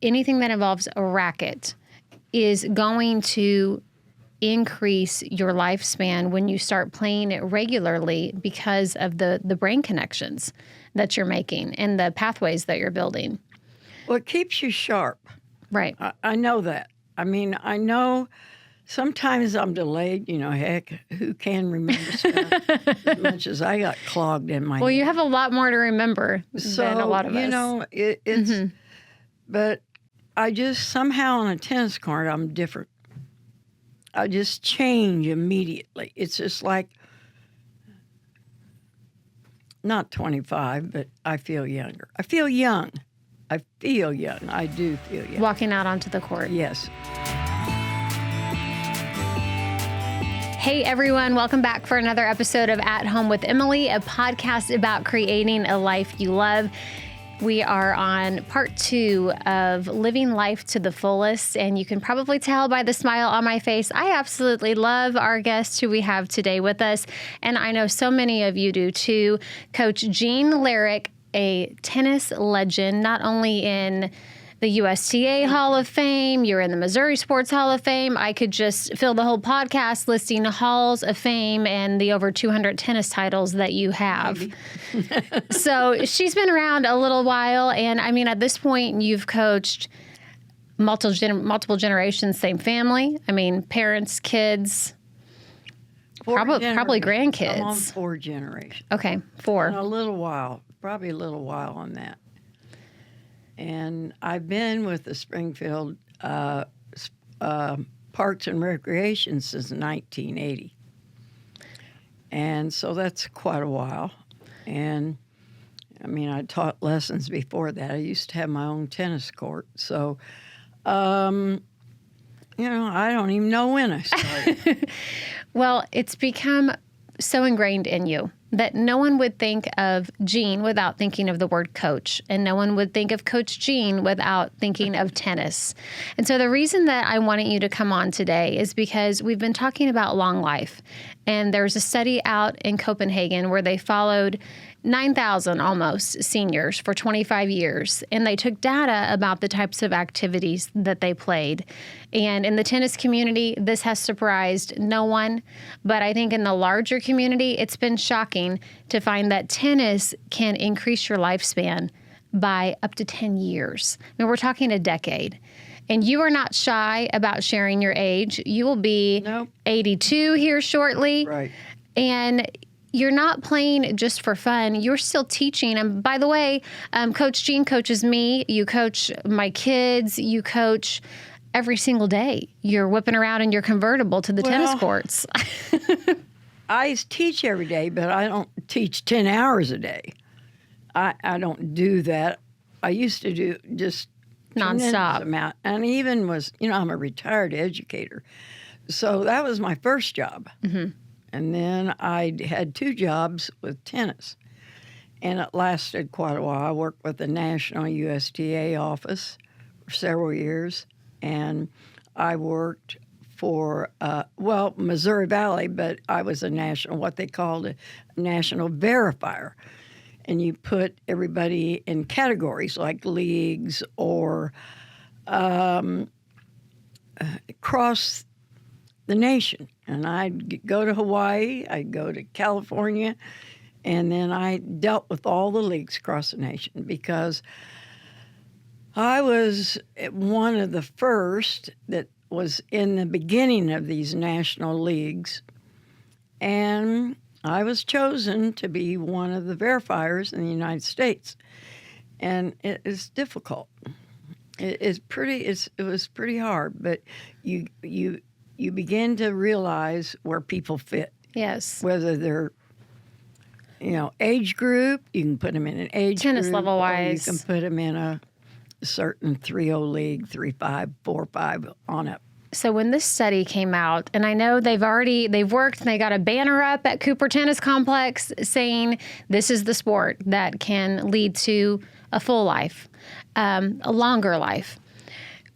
anything that involves a racket is going to increase your lifespan when you start playing it regularly because of the brain connections that you're making and the pathways that you're building. Well, it keeps you sharp. Right. I know that. I mean, I know sometimes I'm delayed. Heck, who can remember stuff as much as I got clogged in my Well, head. you have a lot more to remember than a lot of us. It's, but I just, somehow on a tennis court, I'm different. I just change immediately. It's just like, not 25, but I feel younger. I feel young. I do feel young. Walking out onto the court. Yes. Hey everyone, welcome back for another episode of At Home with Emily, a podcast about creating a life you love. We are on part 2 of living life to the fullest, and you can probably tell by the smile on my face, I absolutely love our guest who we have today with us, and I know so many of you do too. Coach Jean Larrick, a tennis legend, not only in the USTA Hall of Fame, you're in the Missouri Sports Hall of Fame. I could just fill the whole podcast listing halls of fame and the over 200 tennis titles that you have. So she's been around a little while. And I mean, at this point, you've coached multiple generations, same family. I mean, parents, kids, probably grandkids. I'm on 4 generations. Okay, 4. In a little while, probably a little while on that. And I've been with the Springfield Parks and Recreation since 1980. And so that's quite a while. And, I mean, I taught lessons before that. I used to have my own tennis court. So, I don't even know when I started. Well, it's become so ingrained in you that no one would think of Jean without thinking of the word coach, and no one would think of Coach Jean without thinking of tennis. And so the reason that I wanted you to come on today is because we've been talking about long life, and there's a study out in Copenhagen where they followed 9,000 almost seniors for 25 years, and they took data about the types of activities that they played. And in the tennis community, this has surprised no one, but I think in the larger community, it's been shocking to find that tennis can increase your lifespan by up to 10 years. I mean, we're talking a decade. And you are not shy about sharing your age. You will be 82 here shortly. Right. And you're not playing just for fun. You're still teaching. And by the way, Coach Jean coaches me. You coach my kids. You coach every single day. You're whipping around in your convertible to the tennis courts. I teach every day, but I don't teach 10 hours a day. I don't do that. I used to do just nonstop amount. And even was, I'm a retired educator. So that was my first job. Mm-hmm. And then I had 2 jobs with tennis. And it lasted quite a while. I worked with the National USTA office for several years. And I worked for, Missouri Valley, but I was what they called a national verifier. And you put everybody in categories like leagues or across the nation. And I'd go to Hawaii, I'd go to California, and then I dealt with all the leagues across the nation because I was one of the first that was in the beginning of these national leagues. And I was chosen to be one of the verifiers in the United States. And it is difficult. It was pretty hard, but you begin to realize where people fit. Yes. Whether they're, age group, you can put them in an age tennis group. level wise. You can put them in a certain 3-0 league, 3-5, 4-5 on up. So when this study came out, and I know they've worked and they got a banner up at Cooper Tennis Complex saying this is the sport that can lead to a full life, a longer life.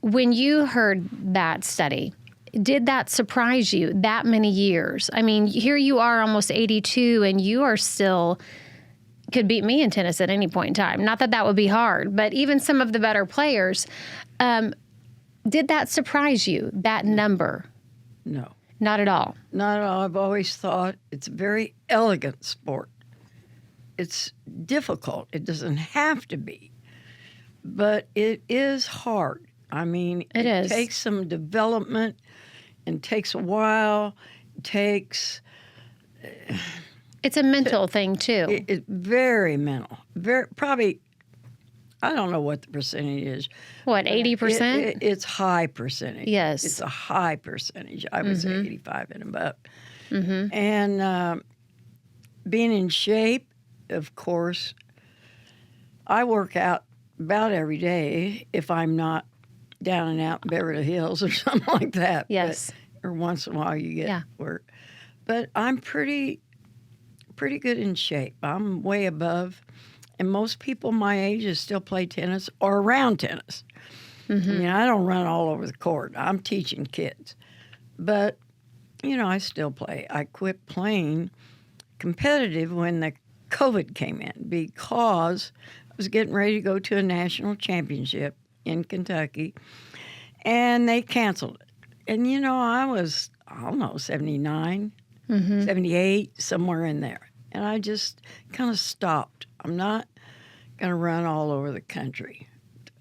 When you heard that study, did that surprise you that many years? I mean, here you are almost 82 and you are still could beat me in tennis at any point in time. Not that that would be hard, but even some of the better players. Did that surprise you, that number? No. Not at all. Not at all. I've always thought it's a very elegant sport. It's difficult. It doesn't have to be, but it is hard. I mean, it takes some development and takes a while. It takes... It's a mental thing, too. It's very mental. Probably, I don't know what the percentage is. What, 80%? It's high percentage. Yes. It's a high percentage. I would say 85 and above. Mm-hmm. And being in shape, of course, I work out about every day if I'm not down and out in Beverly Hills or something like that. Yes. Or once in a while you get work. But I'm pretty good in shape. I'm way above. And most people my age still play tennis or around tennis. Mm-hmm. I mean, I don't run all over the court. I'm teaching kids. But, I still play. I quit playing competitive when the COVID came in because I was getting ready to go to a national championship in Kentucky, and they canceled it. And, I was, 79, 78, somewhere in there. And I just kind of stopped. I'm not going to run all over the country.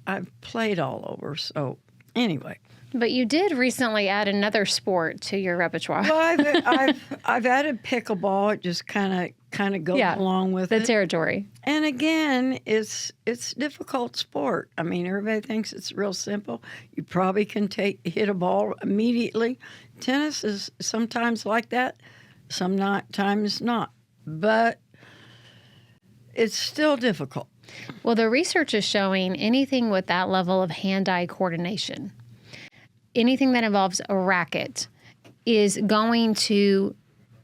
I've played all over, so anyway. But you did recently add another sport to your repertoire. Well, I've added pickleball. It just kind of goes along with the territory. And again, it's a difficult sport. I mean, everybody thinks it's real simple. You probably can hit a ball immediately. Tennis is sometimes like that, sometimes not. But it's still difficult. Well, the research is showing anything with that level of hand-eye coordination, anything that involves a racket, is going to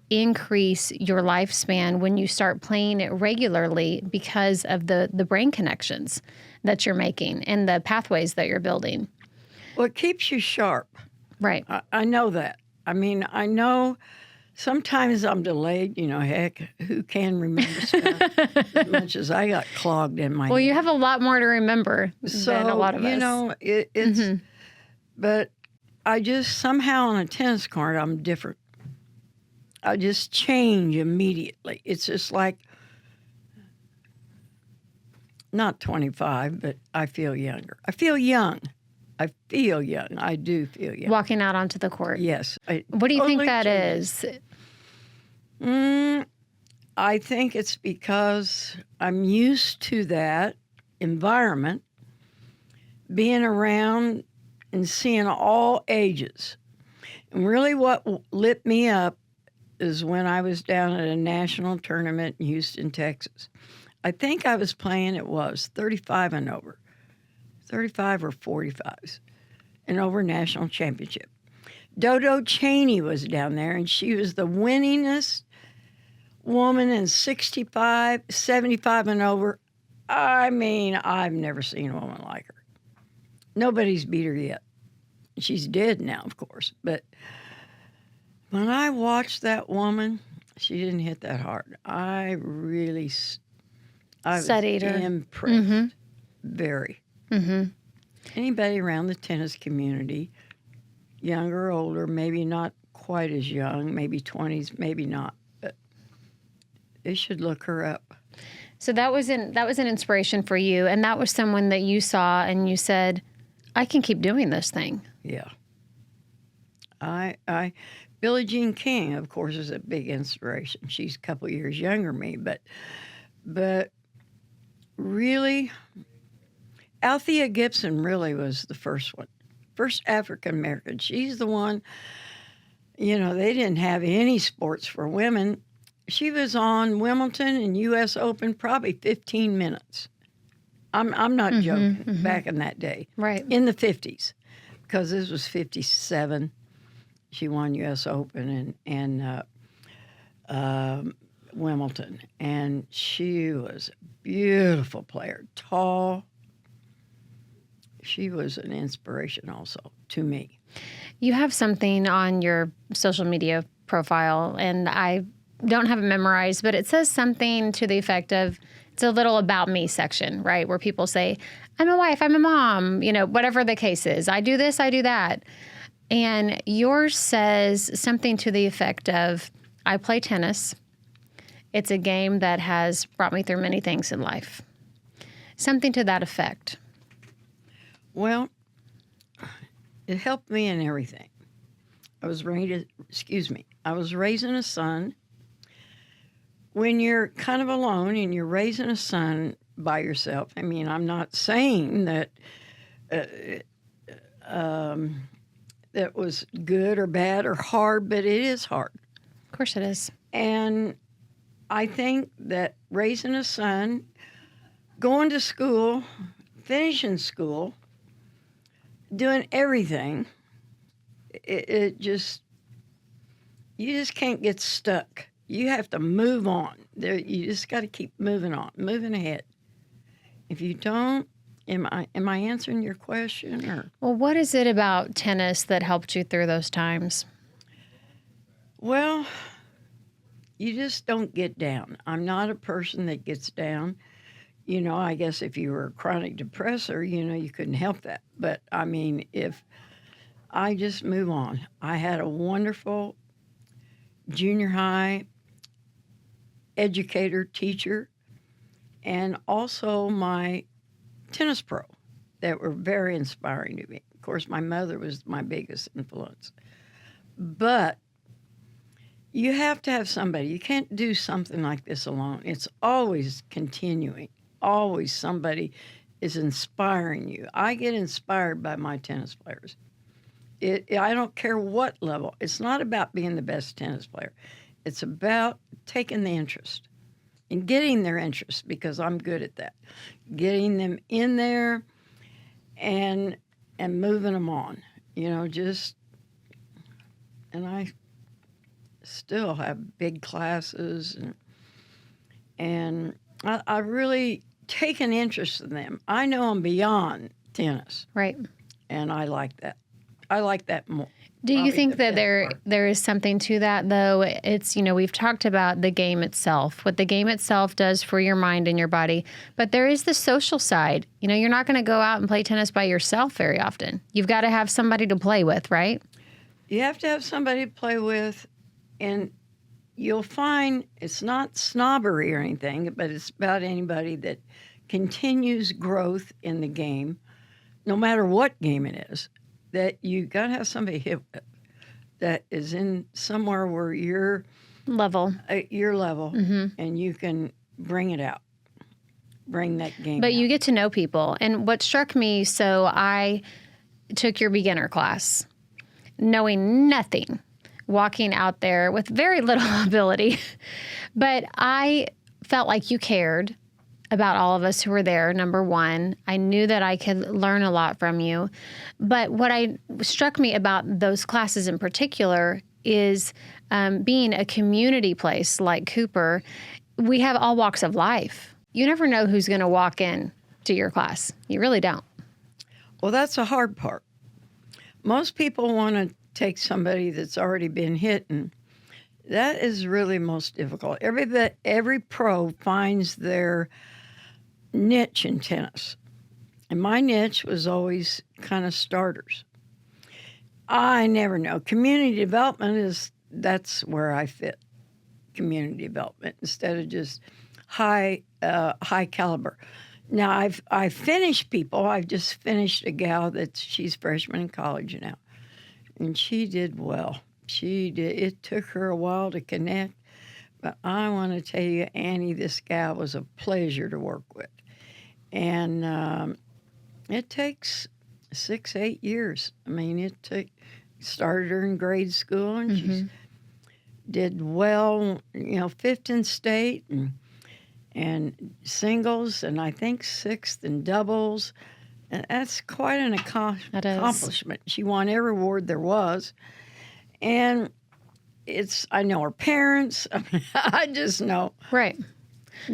increase your lifespan when you start playing it regularly because of the brain connections that you're making and the pathways that you're building. Well, it keeps you sharp. Right. I know that. I mean, I know... Sometimes I'm delayed, heck, who can remember stuff as much as I got clogged in my Well, head. you have a lot more to remember than a lot of us. It's, but I just, somehow on a tennis court, I'm different. I just change immediately. It's just like, not 25, but I feel younger. I feel young. I do feel young. Walking out onto the court. Yes. What do you think that is? I think it's because I'm used to that environment, being around and seeing all ages. And really what lit me up is when I was down at a national tournament in Houston, Texas. I think I was playing, 35 and over. 35 or 45s, and over national championship. Dodo Cheney was down there, and she was the winningest woman in 65, 75 and over. I mean, I've never seen a woman like her. Nobody's beat her yet. She's dead now, of course. But when I watched that woman, she didn't hit that hard. I was studied her. Impressed. Very. Mm-hmm. Anybody around the tennis community, younger or older, maybe not quite as young, maybe 20s, maybe not, but they should look her up. So that was an inspiration for you, and that was someone that you saw and you said, I can keep doing this thing. Yeah. Billie Jean King, of course, is a big inspiration. She's a couple years younger than me, but really... Althea Gibson really was the first one. First African-American. She's the one, they didn't have any sports for women. She was on Wimbledon and U.S. Open probably 15 minutes. I'm not joking, back in that day. Right. In the 50s, because this was 57. She won U.S. Open and Wimbledon. And she was a beautiful player, tall. She was an inspiration also to me. You have something on your social media profile, and I don't have it memorized, but it says something to the effect of It's a little about me section, right? Where people say, I'm a wife, I'm a mom, whatever the case is. I do this, I do that. And yours says something to the effect of, I play tennis. It's a game that has brought me through many things in life. Something to that effect. Well, it helped me in everything. I was raising a son. When you're kind of alone and you're raising a son by yourself, I mean, I'm not saying that that was good or bad or hard, but it is hard. Of course it is. And I think that raising a son, going to school, finishing school, doing everything, you just can't get stuck. You have to move on. You just got to keep moving on, moving ahead. If you don't, am I answering your question? Or? Well, what is it about tennis that helped you through those times? Well, you just don't get down. I'm not a person that gets down. I guess if you were a chronic depressor, you couldn't help that. But, I mean, if I just move on. I had a wonderful junior high educator, teacher, and also my tennis pro that were very inspiring to me. Of course, my mother was my biggest influence. But you have to have somebody. You can't do something like this alone. It's always continuing. Always somebody is inspiring you. I get inspired by my tennis players. I don't care what level. It's not about being the best tennis player. It's about taking the interest and getting their interest, because I'm good at that. Getting them in there and moving them on. And I still have big classes, and I really take an interest in them. I know I'm beyond tennis. Right. And I like that. I like that more. Do you think that there is something to that, though? It's, we've talked about the game itself, what the game itself does for your mind and your body, but there is the social side. You're not going to go out and play tennis by yourself very often. You've got to have somebody to play with, right? You have to have somebody to play with, and you'll find it's not snobbery or anything, but it's about anybody that continues growth in the game, no matter what game it is, that you got to have somebody hit with that is in somewhere where you're level, mm-hmm. and you can bring it out, bring that game But out. you get to know people. And what struck me, so I took your beginner class, knowing nothing, walking out there with very little ability. But I felt like you cared about all of us who were there, number one. I knew that I could learn a lot from you. But what struck me about those classes in particular is being a community place like Cooper, we have all walks of life. You never know who's going to walk in to your class. You really don't. Well, that's the hard part. Most people want to take somebody that's already been hit, and that is really most difficult. Every pro finds their niche in tennis. And my niche was always kind of starters. I never know. Community development that's where I fit. Community development instead of just high caliber. Now I've finished people. I've just finished a gal she's freshman in college now, and she did well. She did. It took her a while to connect, but I want to tell you, Annie, this gal was a pleasure to work with. And it takes 6-8 years. I mean, started her in grade school, and mm-hmm. she did well, fifth in state and singles, and I think sixth in doubles. And that's quite an accomplishment. She won every award there was. And I know her parents. I just know. Right.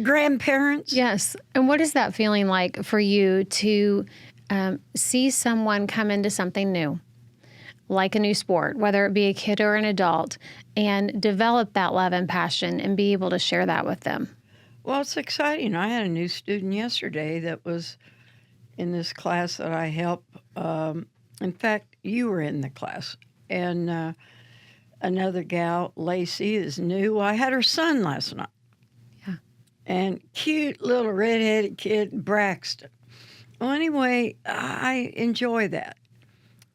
Grandparents. Yes. And what is that feeling like for you to see someone come into something new, like a new sport, whether it be a kid or an adult, and develop that love and passion and be able to share that with them? Well, it's exciting. I had a new student yesterday that was in this class that I help. In fact, you were in the class. And another gal, Lacey, is new. I had her son last night. Yeah. And cute little redheaded kid, Braxton. Well, anyway, I enjoy that.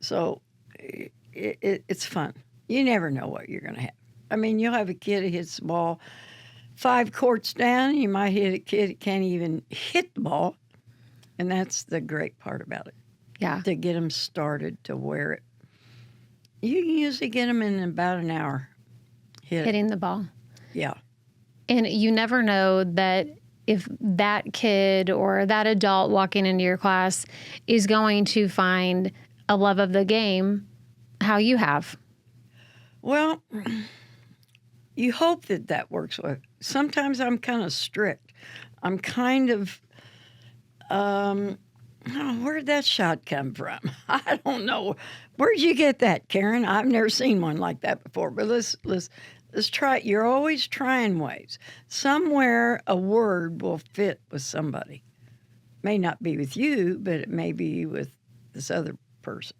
So it's fun. You never know what you're going to have. I mean, you'll have a kid who hits the ball 5 courts down. You might hit a kid that can't even hit the ball. And that's the great part about it. Yeah. To get them started to wear it. You can usually get them in about an hour. Hitting the ball. Yeah. And you never know that if that kid or that adult walking into your class is going to find a love of the game how you have. Well, you hope that that works with. Sometimes I'm kind of strict. I'm kind of, oh, where'd that shot come from? I don't know. Where'd you get that, Karen? I've never seen one like that before. But let's try it. You're always trying ways. Somewhere a word will fit with somebody. May not be with you, but it may be with this other person.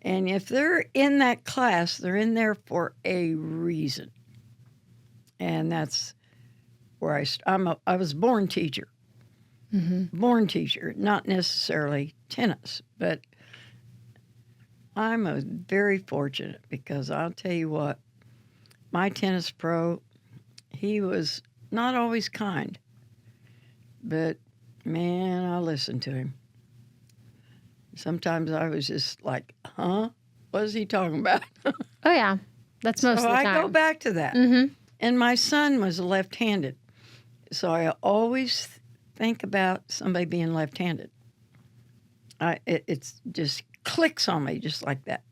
And if they're in that class, they're in there for a reason. And that's where I was born teacher. Mm-hmm. Born teacher, not necessarily tennis, but I'm very fortunate because I'll tell you what, my tennis pro, he was not always kind, but man, I listened to him. Sometimes I was just like, huh? What is he talking about? Oh, yeah. That's most of the time. I go back to that. Mm-hmm. And my son was left-handed. So I always think about somebody being left-handed. It's just clicks on me just like that.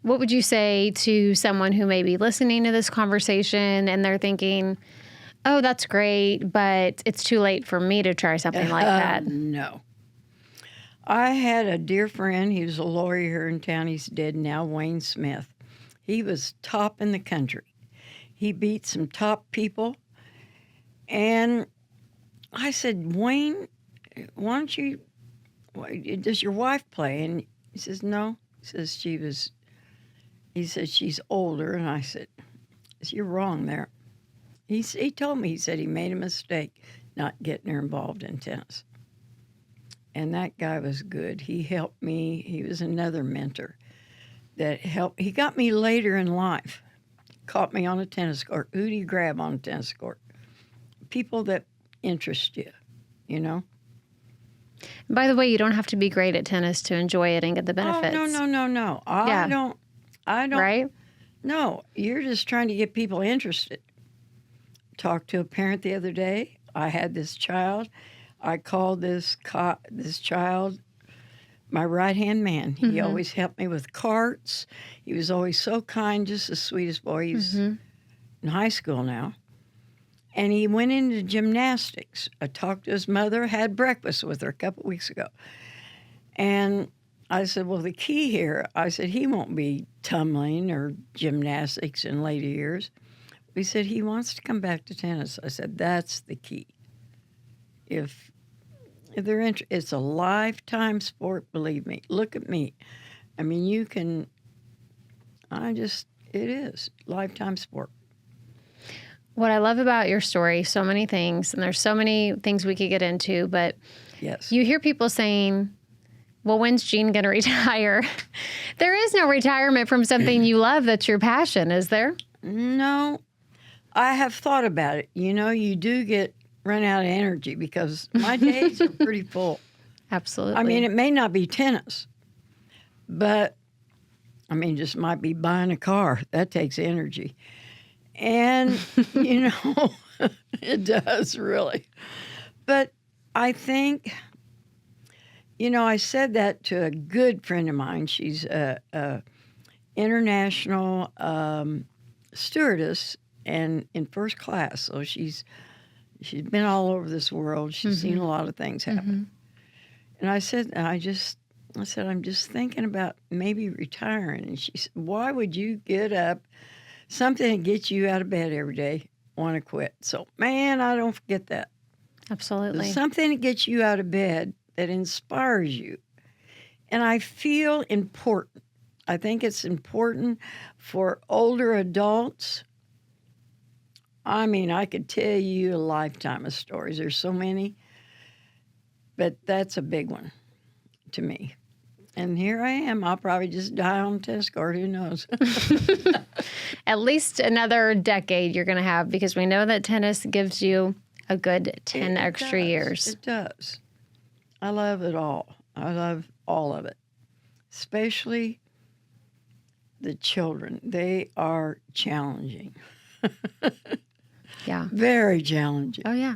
What would you say to someone who may be listening to this conversation and they're thinking, oh, that's great, but it's too late for me to try something like that? No. I had a dear friend. He was a lawyer here in town. He's dead now, Wayne Smith. He was top in the country. He beat some top people. And I said, Wayne, why don't you, does your wife play? And he says, no. He said, she's older. And I said, you're wrong there. He told me, he said he made a mistake not getting her involved in tennis. And that guy was good. He helped me. He was another mentor that helped. He got me later in life. Caught me on a tennis court. Who do you grab on a tennis court? People that interest you, you know? By the way, you don't have to be great at tennis to enjoy it and get the benefits. Oh, no. I don't. Right? No, you're just trying to get people interested. Talked to a parent the other day. I had this child. I called this child my right-hand man. He always helped me with carts. He was always so kind, just the sweetest boy. He's in high school now. And he went into gymnastics. I talked to his mother, had breakfast with her a couple weeks ago. And I said, well, the key here, I said, he won't be tumbling or gymnastics in later years. We said, he wants to come back to tennis. I said, that's the key. If they're interested, it's a lifetime sport, believe me. Look at me. I mean, it is lifetime sport. What I love about your story, so many things, and there's so many things we could get into, but yes, you hear people saying, well, when's Jean going to retire? There is no retirement from something you love that's your passion, is there? No. I have thought about it. You know, you do run out of energy because my days are pretty full. Absolutely. I mean, it may not be tennis, but, just might be buying a car. That takes energy. And, it does really. But I think, I said that to a good friend of mine. She's a international stewardess and in first class. So she's been all over this world. She's seen a lot of things happen. And I said, I'm just thinking about maybe retiring. And she said, why would you get up, something that gets you out of bed every day, want to quit. So, man, I don't forget that. Absolutely. There's something that gets you out of bed that inspires you. And I feel important. I think it's important for older adults. I mean, I could tell you a lifetime of stories. There's so many. But that's a big one to me. And here I am. I'll probably just die on the tennis court. Who knows? At least another decade you're going to have, because we know that tennis gives you a good 10 extra years. It does. I love it all. I love all of it, especially the children. They are challenging. Yeah. Very challenging. Oh, yeah.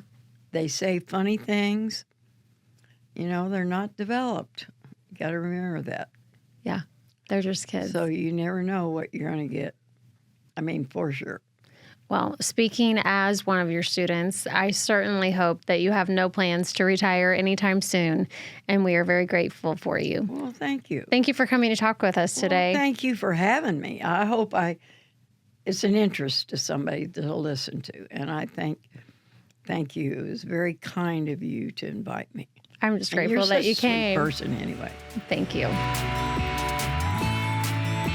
They say funny things. You know, they're not developed. You got to remember that. Yeah. They're just kids. So you never know what you're going to get. I mean, for sure. Well, speaking as one of your students, I certainly hope that you have no plans to retire anytime soon, and we are very grateful for you. Well, thank you. Thank you for coming to talk with us today. Well, thank you for having me. I hope it's an interest to somebody to listen to, and I thank you. It was very kind of you to invite me. I'm just grateful that you came. You're such a sweet person anyway. Thank you.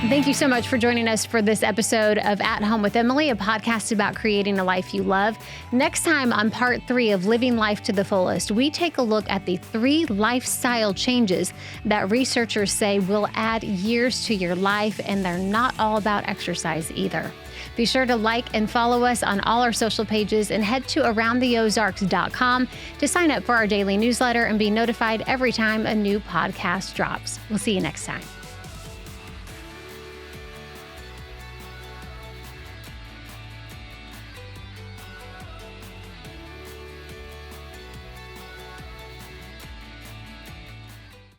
Thank you so much for joining us for this episode of At Home with Emily, a podcast about creating a life you love. Next time on part 3 of Living Life to the Fullest, we take a look at the 3 lifestyle changes that researchers say will add years to your life, and they're not all about exercise either. Be sure to like and follow us on all our social pages, and head to AroundTheOzarks.com to sign up for our daily newsletter and be notified every time a new podcast drops. We'll see you next time.